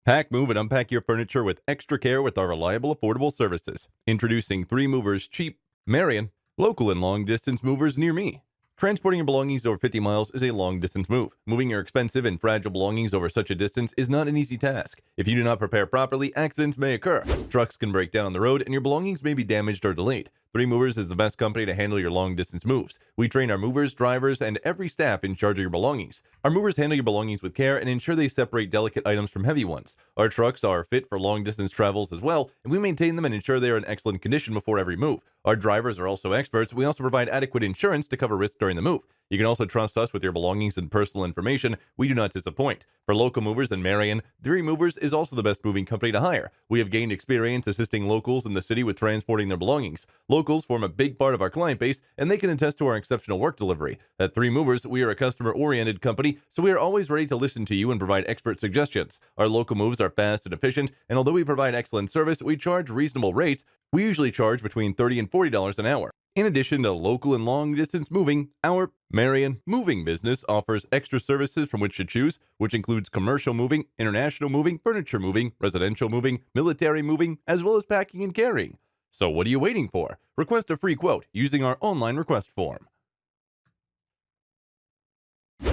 Pack, move, and unpack your furniture with extra care with our reliable, affordable services. Introducing 3 Movers Cheap, Marion, local and long distance movers near me. Transporting your belongings over 50 miles is a long distance move. Moving your expensive and fragile belongings over such a distance is not an easy task. If you do not prepare properly, accidents may occur. Trucks can break down on the road and your belongings may be damaged or delayed. 3 Movers is the best company to handle your long distance moves. We train our movers, drivers, and every staff in charge of your belongings. Our movers handle your belongings with care and ensure they separate delicate items from heavy ones. Our trucks are fit for long distance travels as well, and we maintain them and ensure they are in excellent condition before every move. Our drivers are also experts. We also provide adequate insurance to cover risk during the move. You can also trust us with your belongings and personal information. We do not disappoint. For local movers in Marion, 3 Movers is also the best moving company to hire. We have gained experience assisting locals in the city with transporting their belongings. Locals form a big part of our client base, and they can attest to our exceptional work delivery. At 3 Movers, we are a customer-oriented company, so we are always ready to listen to you and provide expert suggestions. Our local moves are fast and efficient, and although we provide excellent service, we charge reasonable rates. We usually charge between $30 and $40 an hour. In addition to local and long distance moving, our Marion moving business offers extra services from which to choose, which includes commercial moving, international moving, furniture moving, residential moving, military moving, as well as packing and carrying. So what are you waiting for? Request a free quote using our online request form.